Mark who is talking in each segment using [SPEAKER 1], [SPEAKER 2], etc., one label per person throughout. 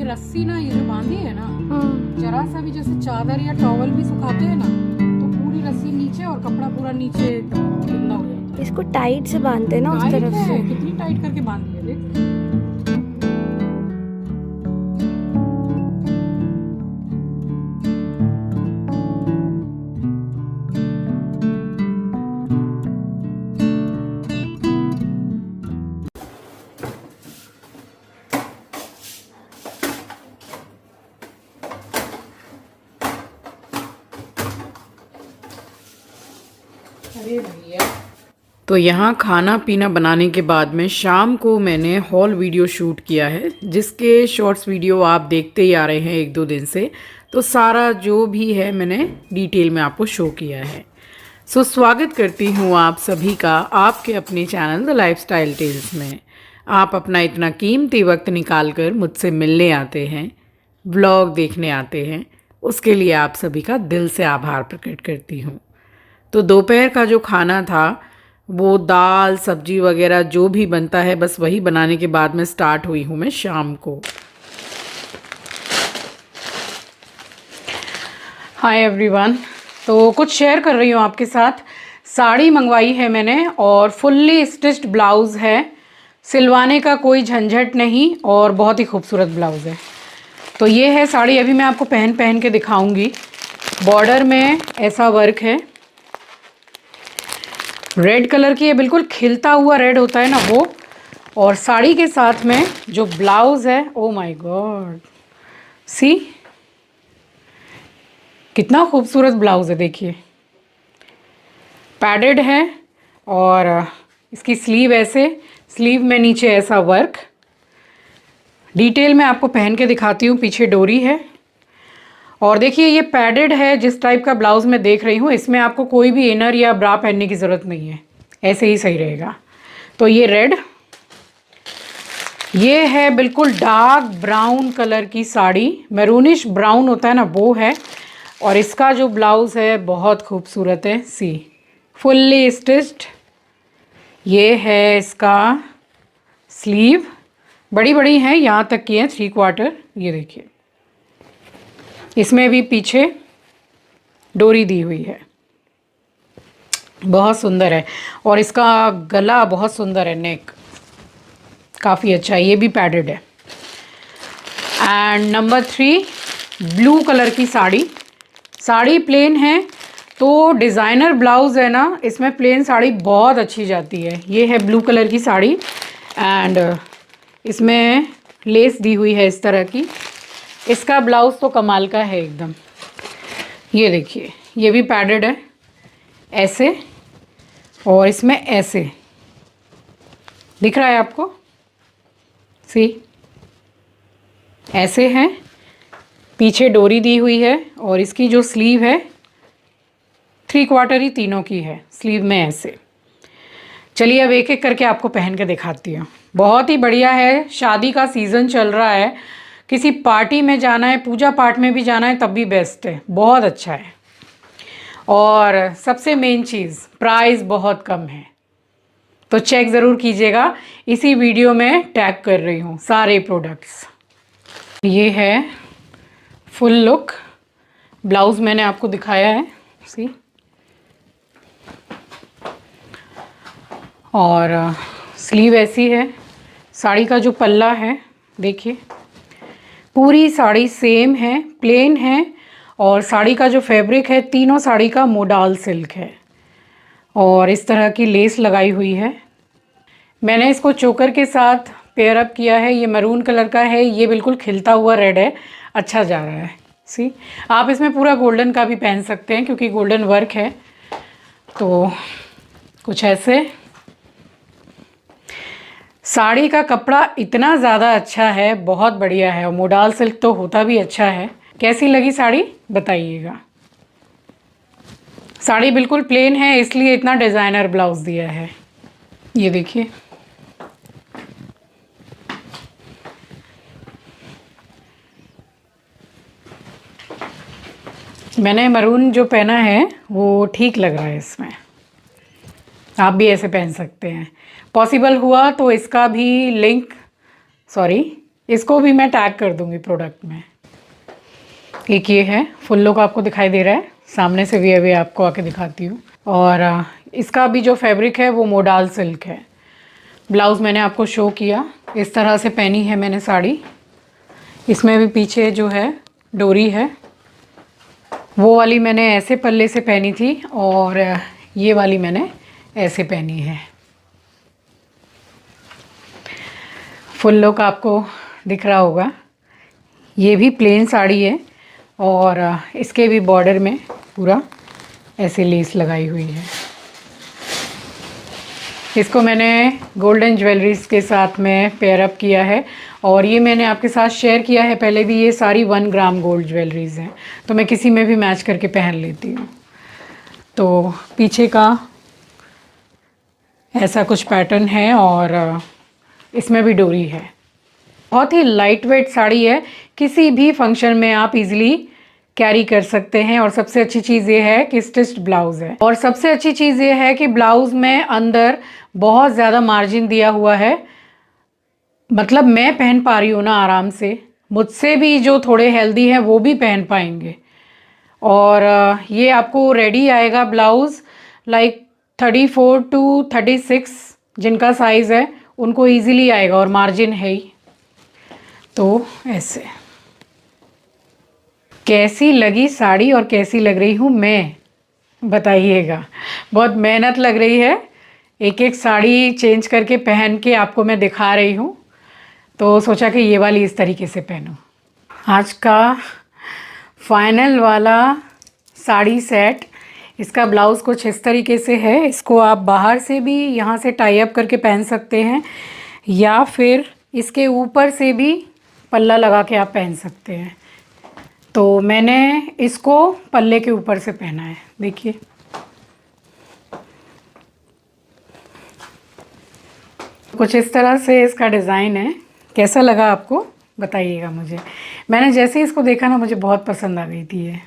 [SPEAKER 1] रस्सी ना ये जो बांधी है ना, जरा सा भी जैसे चादर या टॉवल भी सुखाते हैं ना, तो पूरी रस्सी नीचे और कपड़ा पूरा नीचे गंदा हो जाता है।
[SPEAKER 2] इसको टाइट से बांधते हैं ना उस तरफ से।
[SPEAKER 1] कितनी टाइट करके बांधी है देख। तो यहाँ खाना पीना बनाने के बाद में शाम को मैंने हॉल वीडियो शूट किया है, जिसके शॉर्ट्स वीडियो आप देखते ही आ रहे हैं 1-2 दिन से। तो सारा जो भी है मैंने डिटेल में आपको शो किया है। सो स्वागत करती हूँ आप सभी का आपके अपने चैनल द लाइफस्टाइल टेल्स में। आप अपना इतना कीमती वक्त निकाल कर मुझसे मिलने आते हैं, व्लॉग देखने आते हैं, उसके लिए आप सभी का दिल से आभार प्रकट करती हूँ। तो दोपहर का जो खाना था वो दाल सब्जी वगैरह जो भी बनता है बस वही बनाने के बाद में स्टार्ट हुई हूँ मैं शाम को। हाय एवरीवन, तो कुछ शेयर कर रही हूँ आपके साथ। साड़ी मंगवाई है मैंने और फुल्ली स्टिच्ड ब्लाउज़ है, सिलवाने का कोई झंझट नहीं और बहुत ही खूबसूरत ब्लाउज़ है। तो ये है साड़ी, अभी मैं आपको पहन के दिखाऊंगी। बॉर्डर में ऐसा वर्क है, रेड कलर की है, बिल्कुल खिलता हुआ रेड होता है ना वो। और साड़ी के साथ में जो ब्लाउज़ है, ओ माय गॉड, सी कितना खूबसूरत ब्लाउज़ है। देखिए पैडेड है और इसकी स्लीव ऐसे, स्लीव में नीचे ऐसा वर्क। डिटेल में आपको पहन के दिखाती हूँ। पीछे डोरी है और देखिए ये पैडेड है। जिस टाइप का ब्लाउज़ मैं देख रही हूँ इसमें आपको कोई भी इनर या ब्रा पहनने की ज़रूरत नहीं है, ऐसे ही सही रहेगा। तो ये रेड, ये है बिल्कुल डार्क ब्राउन कलर की साड़ी, मैरूनिश ब्राउन होता है ना वो है। और इसका जो ब्लाउज़ है बहुत खूबसूरत है, सी फुल्ली स्टिच्ड। ये है इसका स्लीव, बड़ी बड़ी हैं, यहाँ तक की है 3/4। ये देखिए इसमें भी पीछे डोरी दी हुई है, बहुत सुंदर है। और इसका गला बहुत सुंदर है, नेक काफ़ी अच्छा है, ये भी पैडेड है। एंड नंबर 3 ब्लू कलर की साड़ी। साड़ी प्लेन है तो डिज़ाइनर ब्लाउज़ है ना, इसमें प्लेन साड़ी बहुत अच्छी जाती है। ये है ब्लू कलर की साड़ी एंड इसमें लेस दी हुई है इस तरह की। इसका ब्लाउज़ तो कमाल का है एकदम। ये देखिए ये भी पैडेड है ऐसे, और इसमें ऐसे दिख रहा है आपको, सी ऐसे हैं, पीछे डोरी दी हुई है। और इसकी जो स्लीव है 3/4 ही तीनों की है, स्लीव में ऐसे। चलिए अब एक एक करके आपको पहन के दिखाती हूँ। बहुत ही बढ़िया है, शादी का सीज़न चल रहा है, किसी पार्टी में जाना है, पूजा पाठ में भी जाना है तब भी बेस्ट है, बहुत अच्छा है। और सबसे मेन चीज़ प्राइस बहुत कम है, तो चेक ज़रूर कीजिएगा। इसी वीडियो में टैग कर रही हूँ सारे प्रोडक्ट्स। ये है फुल लुक ब्लाउज़, मैंने आपको दिखाया है, सी। और स्लीव ऐसी है। साड़ी का जो पल्ला है देखिए, पूरी साड़ी सेम है, प्लेन है। और साड़ी का जो फैब्रिक है, तीनों साड़ी का मोडाल सिल्क है और इस तरह की लेस लगाई हुई है। मैंने इसको चोकर के साथ पेयर अप किया है। ये मैरून कलर का है, ये बिल्कुल खिलता हुआ रेड है, अच्छा जा रहा है, सी। आप इसमें पूरा गोल्डन का भी पहन सकते हैं क्योंकि गोल्डन वर्क है। तो कुछ ऐसे। साड़ी का कपड़ा इतना ज़्यादा अच्छा है, बहुत बढ़िया है, और मोडाल सिल्क तो होता भी अच्छा है। कैसी लगी साड़ी बताइएगा। साड़ी बिल्कुल प्लेन है इसलिए इतना डिज़ाइनर ब्लाउज़ दिया है। ये देखिए मैंने मरून जो पहना है वो ठीक लग रहा है इसमें। आप भी ऐसे पहन सकते हैं, पॉसिबल हुआ तो इसका भी लिंक, सॉरी इसको भी मैं टैग कर दूंगी प्रोडक्ट में। एक ये है, फुल लुक आपको दिखाई दे रहा है, सामने से भी अभी आपको आके दिखाती हूँ। और इसका भी जो फैब्रिक है वो मोडाल सिल्क है। ब्लाउज़ मैंने आपको शो किया, इस तरह से पहनी है मैंने साड़ी। इसमें भी पीछे जो है डोरी है, वो वाली मैंने ऐसे पल्ले से पहनी थी और ये वाली मैंने ऐसे पहनी है। फुल लुक आपको दिख रहा होगा। ये भी प्लेन साड़ी है और इसके भी बॉर्डर में पूरा ऐसे लेस लगाई हुई है। इसको मैंने गोल्डन ज्वेलरीज के साथ में पेयर अप किया है और ये मैंने आपके साथ शेयर किया है पहले भी। ये सारी 1 ग्राम गोल्ड ज्वेलरीज हैं, तो मैं किसी में भी मैच करके पहन लेती हूँ। तो पीछे का ऐसा कुछ पैटर्न है और इसमें भी डोरी है। बहुत ही लाइट वेट साड़ी है, किसी भी फंक्शन में आप इजीली कैरी कर सकते हैं। और सबसे अच्छी चीज़ ये है कि स्टिच्ड ब्लाउज़ है। और सबसे अच्छी चीज़ ये है कि ब्लाउज़ में अंदर बहुत ज़्यादा मार्जिन दिया हुआ है, मतलब मैं पहन पा रही हूँ ना आराम से, मुझसे भी जो थोड़े हेल्दी हैं वो भी पहन पाएंगे। और ये आपको रेडी आएगा ब्लाउज़ लाइक 34 टू 36 जिनका साइज़ है उनको ईज़िली आएगा और मार्जिन है ही। तो ऐसे कैसी लगी साड़ी और कैसी लग रही हूँ मैं, बताइएगा। बहुत मेहनत लग रही है, एक एक साड़ी चेंज करके पहन के आपको मैं दिखा रही हूँ, तो सोचा कि ये वाली इस तरीके से पहनूँ। आज का फाइनल वाला साड़ी सेट, इसका ब्लाउज़ कुछ इस तरीके से है। इसको आप बाहर से भी यहाँ से टाई अप करके पहन सकते हैं या फिर इसके ऊपर से भी पल्ला लगा के आप पहन सकते हैं। तो मैंने इसको पल्ले के ऊपर से पहना है, देखिए। कुछ इस तरह से इसका डिज़ाइन है। कैसा लगा आपको बताइएगा मुझे। मैंने जैसे इसको देखा ना मुझे बहुत पसंद आ गई थी ये।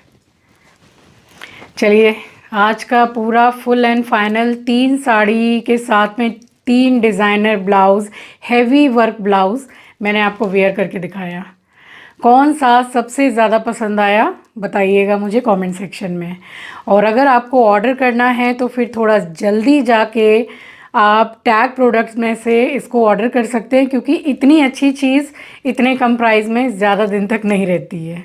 [SPEAKER 1] चलिए, आज का पूरा फुल एंड फाइनल 3 साड़ी के साथ में 3 designer blouse, heavy work blouse मैंने आपको वेयर करके दिखाया। कौन सा सबसे ज़्यादा पसंद आया बताइएगा मुझे कमेंट सेक्शन में। और अगर आपको ऑर्डर करना है तो फिर थोड़ा जल्दी जाके आप टैग प्रोडक्ट्स में से इसको ऑर्डर कर सकते हैं, क्योंकि इतनी अच्छी चीज़ इतने कम प्राइस में ज़्यादा दिन तक नहीं रहती है।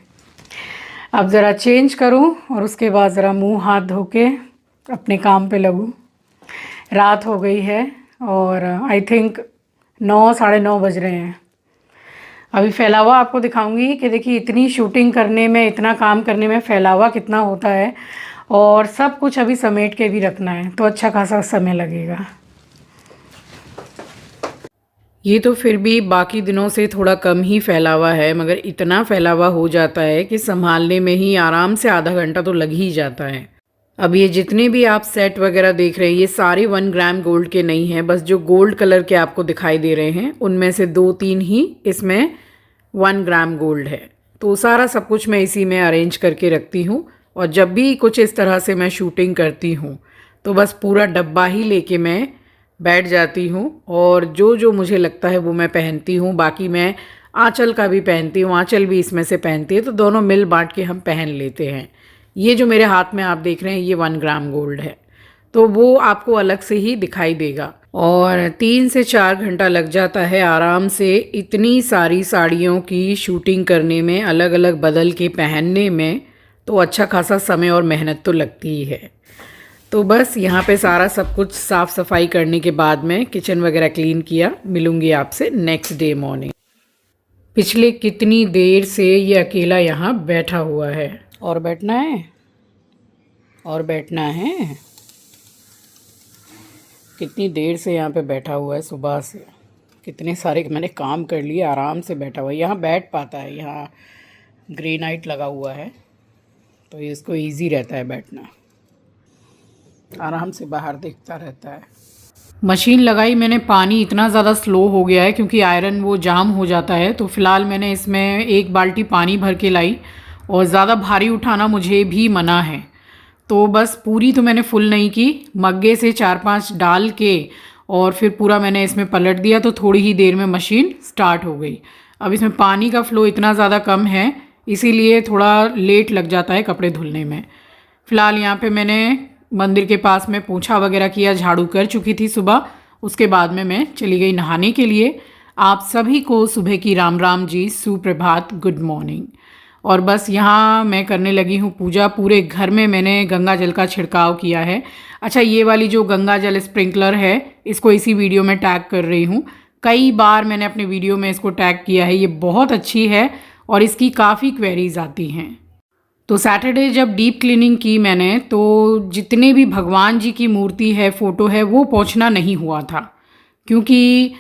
[SPEAKER 1] अब ज़रा चेंज करूं और उसके बाद ज़रा मुंह हाथ धो के अपने काम पे लगूं। रात हो गई है और आई थिंक 9 साढ़े 9 बज रहे हैं। अभी फैलावा आपको दिखाऊंगी कि देखिए इतनी शूटिंग करने में, इतना काम करने में फैलावा कितना होता है और सब कुछ अभी समेट के भी रखना है, तो अच्छा खासा समय लगेगा। ये तो फिर भी बाकी दिनों से थोड़ा कम ही फैलावा है, मगर इतना फैलावा हो जाता है कि संभालने में ही आराम से आधा घंटा तो लग ही जाता है। अब ये जितने भी आप सेट वगैरह देख रहे हैं ये सारे 1 ग्राम गोल्ड के नहीं हैं, बस जो गोल्ड कलर के आपको दिखाई दे रहे हैं उनमें से 2-3 ही इसमें 1 ग्राम गोल्ड है। तो सारा सब कुछ मैं इसी में अरेंज करके रखती हूँ और जब भी कुछ इस तरह से मैं शूटिंग करती हूँ तो बस पूरा डब्बा ही लेके मैं बैठ जाती हूँ और जो जो मुझे लगता है वो मैं पहनती हूँ। बाकी मैं आंचल का भी पहनती हूँ, आंचल भी इसमें से पहनती है, तो दोनों मिल बांट के हम पहन लेते हैं। ये जो मेरे हाथ में आप देख रहे हैं ये 1 ग्राम गोल्ड है, तो वो आपको अलग से ही दिखाई देगा। और 3 से 4 घंटा लग जाता है आराम से इतनी सारी साड़ियों की शूटिंग करने में, अलग अलग बदल के पहनने में, तो अच्छा खासा समय और मेहनत तो लगती ही है। तो बस यहाँ पे सारा सब कुछ साफ़ सफाई करने के बाद में किचन वगैरह क्लीन किया। मिलूँगी आपसे नेक्स्ट डे मॉर्निंग। पिछले कितनी देर से ये अकेला यहाँ बैठा हुआ है। और बैठना है, और बैठना है। कितनी देर से यहाँ पे बैठा हुआ है, सुबह से कितने सारे मैंने काम कर लिए, आराम से बैठा हुआ है। यहाँ बैठ पाता है, यहाँ ग्रेनाइट लगा हुआ है तो ये इसको इजी रहता है बैठना, आराम से बाहर देखता रहता है। मशीन लगाई मैंने, पानी इतना ज़्यादा स्लो हो गया है क्योंकि आयरन वो जाम हो जाता है, तो फ़िलहाल मैंने इसमें 1 बाल्टी पानी भर के लाई और ज़्यादा भारी उठाना मुझे भी मना है, तो बस पूरी तो मैंने फुल नहीं की, मग्गे से 4-5 डाल के और फिर पूरा मैंने इसमें पलट दिया, तो थोड़ी ही देर में मशीन स्टार्ट हो गई। अब इसमें पानी का फ़्लो इतना ज़्यादा कम है, इसीलिए थोड़ा लेट लग जाता है कपड़े धुलने में। फ़िलहाल यहाँ पे मैंने मंदिर के पास में पोंछा वगैरह किया, झाड़ू कर चुकी थी सुबह। उसके बाद में मैं चली गई नहाने के लिए। आप सभी को सुबह की राम राम जी, सुप्रभात, गुड मॉर्निंग। और बस यहाँ मैं करने लगी हूँ पूजा। पूरे घर में मैंने गंगा जल का छिड़काव किया है। अच्छा, ये वाली जो गंगा जल स्प्रिंकलर है, इसको इसी वीडियो में टैग कर रही हूँ। कई बार मैंने अपने वीडियो में इसको टैग किया है। ये बहुत अच्छी है और इसकी काफ़ी क्वेरीज आती हैं। तो सैटरडे जब डीप क्लीनिंग की मैंने, तो जितने भी भगवान जी की मूर्ति है, फ़ोटो है, वो पोंछना नहीं हुआ था। क्योंकि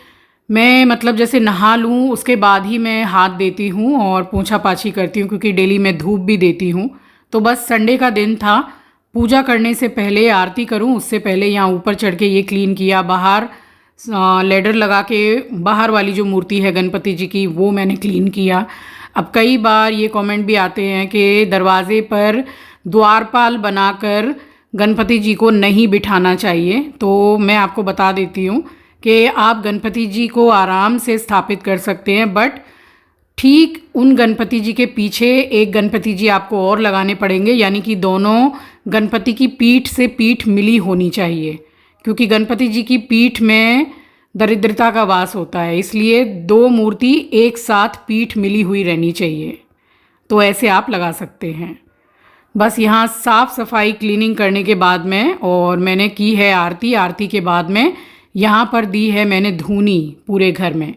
[SPEAKER 1] मैं मतलब जैसे नहा लूँ उसके बाद ही मैं हाथ देती हूँ और पोंछा पाछी करती हूँ, क्योंकि डेली मैं धूप भी देती हूँ। तो बस संडे का दिन था, पूजा करने से पहले, आरती करूँ उससे पहले यहाँ ऊपर चढ़ के ये क्लीन किया। बाहर लेडर लगा के बाहर वाली जो मूर्ति है गणपति जी की, वो मैंने क्लीन किया। अब कई बार ये कमेंट भी आते हैं कि दरवाजे पर द्वारपाल बनाकर गणपति जी को नहीं बिठाना चाहिए। तो मैं आपको बता देती हूँ कि आप गणपति जी को आराम से स्थापित कर सकते हैं, बट ठीक उन गणपति जी के पीछे एक गणपति जी आपको और लगाने पड़ेंगे, यानी कि दोनों गणपति की पीठ से पीठ मिली होनी चाहिए। क्योंकि गणपति जी की पीठ में दरिद्रता का वास होता है, इसलिए दो मूर्ति एक साथ पीठ मिली हुई रहनी चाहिए। तो ऐसे आप लगा सकते हैं। बस यहाँ साफ़ सफाई क्लीनिंग करने के बाद में, और मैंने की है आरती। आरती के बाद में यहाँ पर दी है मैंने धूनी पूरे घर में।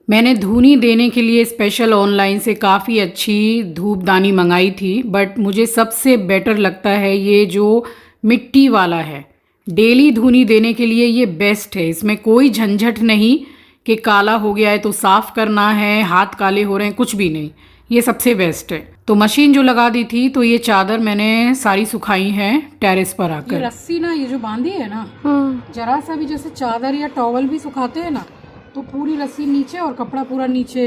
[SPEAKER 1] मैंने धूनी देने के लिए स्पेशल ऑनलाइन से काफ़ी अच्छी धूपदानी मंगाई थी, बट मुझे सबसे बेटर लगता है ये जो मिट्टी वाला है। डेली धूनी देने के लिए ये बेस्ट है। इसमें कोई झंझट नहीं कि काला हो गया है तो साफ़ करना है, हाथ काले हो रहे हैं, कुछ भी नहीं। ये सबसे बेस्ट है। तो मशीन जो लगा दी थी, तो ये चादर मैंने सारी सुखाई हैं टेरेस पर आकर। ये रस्सी ना, ये जो बांधी है ना, जरा सा भी जैसे चादर या टॉवल भी सुखाते हैं ना, तो पूरी रस्सी नीचे और कपड़ा पूरा नीचे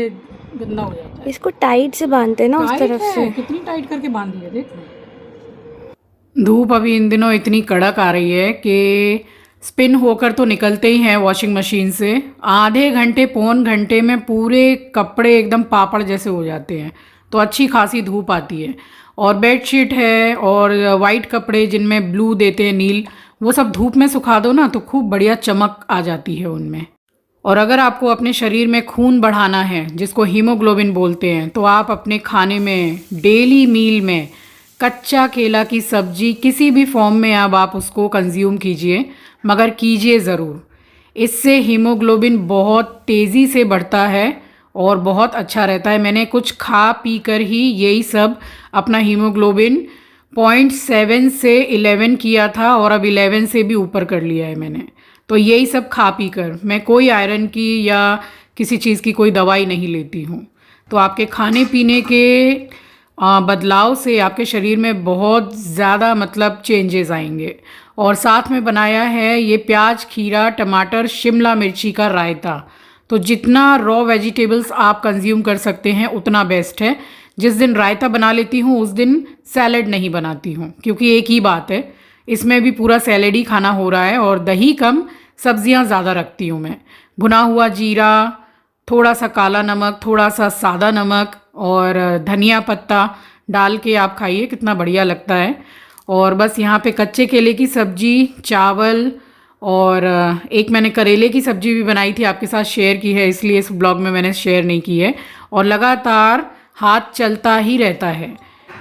[SPEAKER 1] गंदा हो जाता है।
[SPEAKER 2] इसको टाइट से बांधते हैं ना उस तरफ से।
[SPEAKER 1] कितनी टाइट करके बांधी है, देख लो। धूप अभी इन दिनों इतनी कड़क आ रही है कि स्पिन होकर तो निकलते ही हैं वॉशिंग मशीन से। आधे घंटे पौन घंटे में पूरे कपड़े एकदम पापड़ जैसे हो जाते हैं। तो अच्छी खासी धूप आती है। और बेडशीट है और वाइट कपड़े जिनमें ब्लू देते हैं, नील, वो सब धूप में सुखा दो ना तो खूब बढ़िया चमक आ जाती है उनमें। और अगर आपको अपने शरीर में खून बढ़ाना है, जिसको हीमोग्लोबिन बोलते हैं, तो आप अपने खाने में, डेली मील में कच्चा केला की सब्जी किसी भी फॉर्म में अब आप उसको कंज्यूम कीजिए, मगर कीजिए ज़रूर। इससे हीमोग्लोबिन बहुत तेज़ी से बढ़ता है और बहुत अच्छा रहता है। मैंने कुछ खा पी कर ही यही सब अपना हीमोग्लोबिन 0.7 से 11 किया था, और अब 11 से भी ऊपर कर लिया है मैंने। तो यही सब खा पी कर, मैं कोई आयरन की या किसी चीज़ की कोई दवाई नहीं लेती हूँ। तो आपके खाने पीने के बदलाव से आपके शरीर में बहुत ज़्यादा मतलब चेंजेस आएंगे। और साथ में बनाया है ये प्याज, खीरा, टमाटर, शिमला मिर्ची का रायता। तो जितना रॉ वेजिटेबल्स आप कंज्यूम कर सकते हैं उतना बेस्ट है। जिस दिन रायता बना लेती हूँ उस दिन सैलड नहीं बनाती हूँ, क्योंकि एक ही बात है, इसमें भी पूरा सैलड ही खाना हो रहा है। और दही कम, सब्जियां ज़्यादा रखती हूँ मैं। भुना हुआ जीरा, थोड़ा सा काला नमक, थोड़ा सा सादा नमक और धनिया पत्ता डाल के आप खाइए, कितना बढ़िया लगता है। और बस यहाँ पे कच्चे केले की सब्जी, चावल, और एक मैंने करेले की सब्जी भी बनाई थी, आपके साथ शेयर की है, इसलिए इस ब्लॉग में मैंने शेयर नहीं की है। और लगातार हाथ चलता ही रहता है,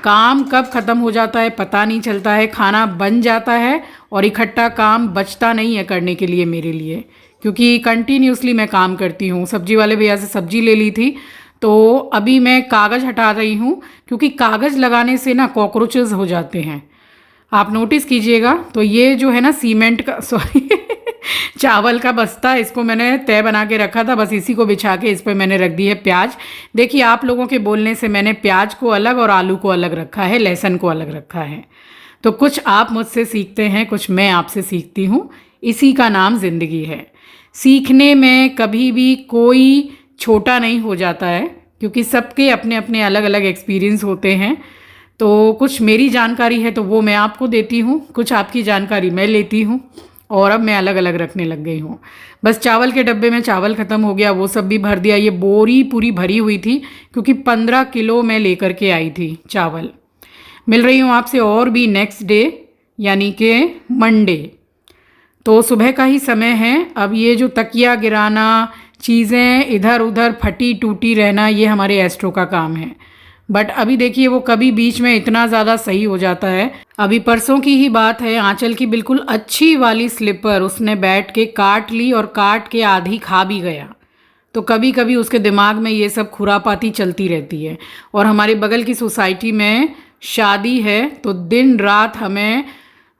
[SPEAKER 1] काम कब ख़त्म हो जाता है पता नहीं चलता है। खाना बन जाता है और इकट्ठा काम बचता नहीं है करने के लिए मेरे लिए, क्योंकि कंटिन्यूसली मैं काम करती हूँ। सब्जी वाले भैया से सब्जी ले ली थी, तो अभी मैं कागज़ हटा रही हूँ, क्योंकि कागज़ लगाने से ना कॉकरोचेस हो जाते हैं, आप नोटिस कीजिएगा। तो ये जो है ना सीमेंट का, सॉरी चावल का बस्ता, इसको मैंने तय बना के रखा था, बस इसी को बिछा के इस पर मैंने रख दी है प्याज। देखिए आप लोगों के बोलने से मैंने प्याज को अलग और आलू को अलग रखा है, लहसुन को अलग रखा है। तो कुछ आप मुझसे सीखते हैं, कुछ मैं आपसे सीखती हूँ। इसी का नाम ज़िंदगी है। सीखने में कभी भी कोई छोटा नहीं हो जाता है, क्योंकि सबके अपने अपने अलग अलग एक्सपीरियंस होते हैं। तो कुछ मेरी जानकारी है तो वो मैं आपको देती हूँ, कुछ आपकी जानकारी मैं लेती हूँ, और अब मैं अलग अलग रखने लग गई हूँ। बस चावल के डब्बे में चावल ख़त्म हो गया, वो सब भी भर दिया। ये बोरी पूरी भरी हुई थी, क्योंकि 15 किलो मैं लेकर के आई थी चावल। मिल रही हूँ आपसे और भी नेक्स्ट डे, यानी कि मंडे। तो सुबह का ही समय है। अब ये जो तकिया गिराना, चीज़ें इधर उधर फटी टूटी रहना, ये हमारे एस्ट्रो का काम है। बट अभी देखिए वो कभी बीच में इतना ज़्यादा सही हो जाता है। अभी परसों की ही बात है, आंचल की बिल्कुल अच्छी वाली स्लीपर उसने बैठ के काट ली, और काट के आधी खा भी गया। तो कभी कभी उसके दिमाग में ये सब खुरापाती चलती रहती है। और हमारे बगल की सोसाइटी में शादी है, तो दिन रात हमें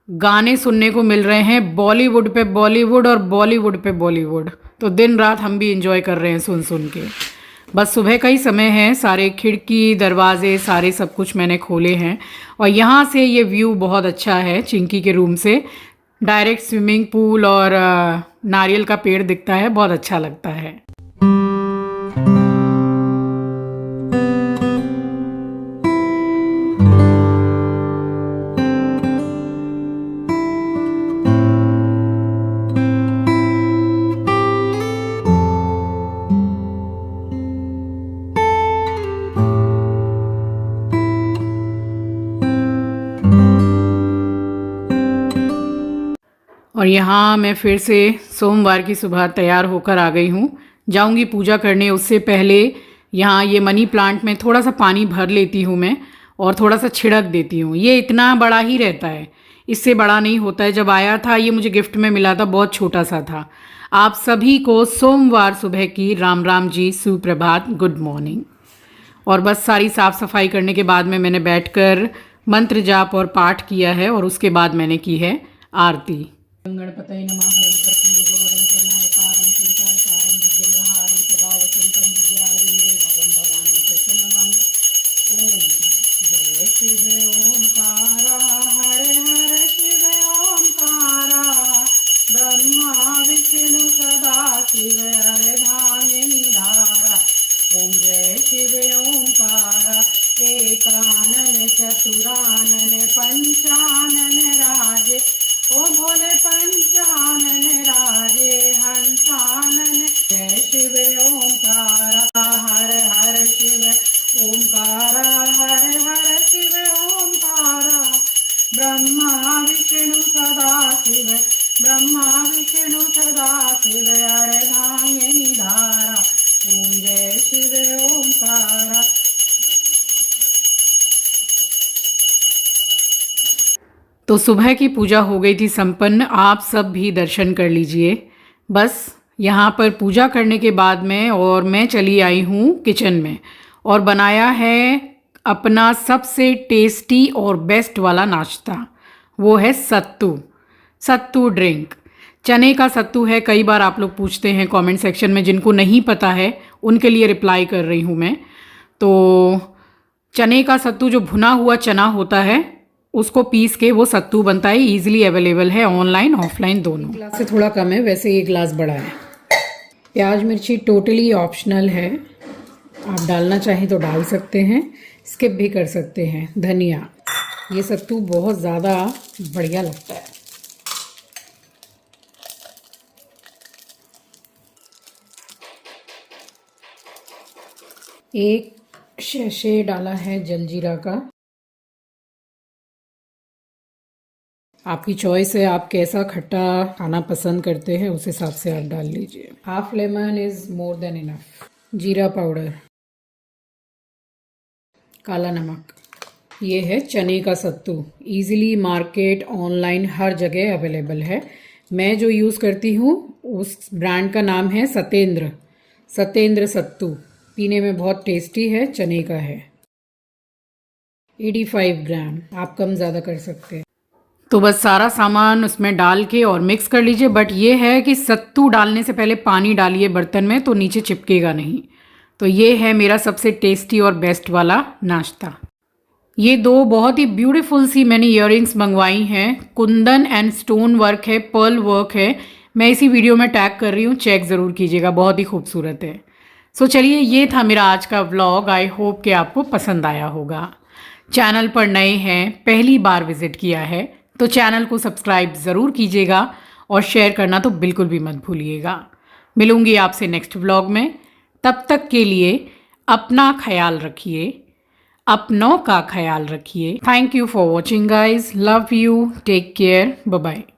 [SPEAKER 1] गाने सुनने को मिल रहे हैं, बॉलीवुड पे बॉलीवुड और बॉलीवुड पे बॉलीवुड। तो दिन रात हम भी इंजॉय कर रहे हैं सुन सुन के। बस सुबह का ही समय है, सारे खिड़की दरवाजे सारे सब कुछ मैंने खोले हैं, और यहाँ से ये व्यू बहुत अच्छा है। चिंकी के रूम से डायरेक्ट स्विमिंग पूल और नारियल का पेड़ दिखता है, बहुत अच्छा लगता है। और यहाँ मैं फिर से सोमवार की सुबह तैयार होकर आ गई हूँ, जाऊँगी पूजा करने। उससे पहले यहाँ ये मनी प्लांट में थोड़ा सा पानी भर लेती हूँ मैं, और थोड़ा सा छिड़क देती हूँ। ये इतना बड़ा ही रहता है, इससे बड़ा नहीं होता है। जब आया था ये मुझे गिफ्ट में मिला था, बहुत छोटा सा था। आप सभी को सोमवार सुबह की राम राम जी, सुप्रभात, गुड मॉर्निंग। और बस सारी साफ़ सफाई करने के बाद में मैंने बैठकर मंत्र जाप और पाठ किया है, और उसके बाद मैंने की है आरती। गणपतये नमः। ओम कर्पूरगौरं करुणावतारं संसारसारं भुजगेन्द्रहारं सदा वसन्तं हृदयारविन्दे भवं भवानी शरणं नमामि। ओम जय शिव ओंकारा, हर हर शिव ओंकारा, ब्रह्मा विष्णु सदा शिव हरधाम निधारा। ओम जय शिव ओंकारा, एकानन चतुरानन पंचानन राजे, ओ भोले पंचानन राजे हंसानन। जय शिव ओंकारा, हर हर शिव ओंकारा, हर हर शिव ओंकारा, ब्रह्मा विष्णु सदा शिव, ब्रह्मा विष्णु सदा शिव हरधाम निधारा। ओम जय शिव ओंकारा। तो सुबह की पूजा हो गई थी संपन्न, आप सब भी दर्शन कर लीजिए। बस यहाँ पर पूजा करने के बाद में और मैं चली आई हूँ किचन में, और बनाया है अपना सबसे टेस्टी और बेस्ट वाला नाश्ता। वो है सत्तू, सत्तू ड्रिंक। चने का सत्तू है। कई बार आप लोग पूछते हैं कमेंट सेक्शन में, जिनको नहीं पता है उनके लिए रिप्लाई कर रही हूँ मैं। तो चने का सत्तू जो भुना हुआ चना होता है, उसको पीस के वो सत्तू बनता है। ईजिली अवेलेबल है ऑनलाइन ऑफलाइन दोनों। ग्लास से थोड़ा कम है, वैसे ये ग्लास बड़ा है। प्याज मिर्ची टोटली ऑप्शनल है, आप डालना चाहें तो डाल सकते हैं, स्किप भी कर सकते हैं। धनिया, ये सत्तू बहुत ज़्यादा बढ़िया लगता है। एक शैशे डाला है जलजीरा का। आपकी चॉइस है, आप कैसा खट्टा खाना पसंद करते हैं उस हिसाब से आप डाल लीजिए। Half lemon is more than enough. जीरा पाउडर, काला नमक। ये है चने का सत्तू। इजीली मार्केट ऑनलाइन हर जगह अवेलेबल है। मैं जो यूज़ करती हूँ उस ब्रांड का नाम है सतेंद्र, सतेंद्र सत्तू। पीने में बहुत टेस्टी है, चने का है। 85 ग्राम, आप कम ज़्यादा कर सकते हैं। तो बस सारा सामान उसमें डाल के और मिक्स कर लीजिए। बट ये है कि सत्तू डालने से पहले पानी डालिए बर्तन में, तो नीचे चिपकेगा नहीं। तो ये है मेरा सबसे टेस्टी और बेस्ट वाला नाश्ता। ये दो बहुत ही ब्यूटीफुल सी मैंने ईयररिंग्स मंगवाई हैं। कुंदन एंड स्टोन वर्क है, पर्ल वर्क है। मैं इसी वीडियो में टैग कर रही हूँ, चेक ज़रूर कीजिएगा, बहुत ही खूबसूरत है। सो चलिए, ये था मेरा आज का व्लॉग। आई होप कि आपको पसंद आया होगा। चैनल पर नए हैं, पहली बार विजिट किया है तो चैनल को सब्सक्राइब ज़रूर कीजिएगा और शेयर करना तो बिल्कुल भी मत भूलिएगा। मिलूंगी आपसे नेक्स्ट व्लॉग में। तब तक के लिए अपना ख्याल रखिए, अपनों का ख्याल रखिए। Thank you for watching guys, love you, take care, bye bye.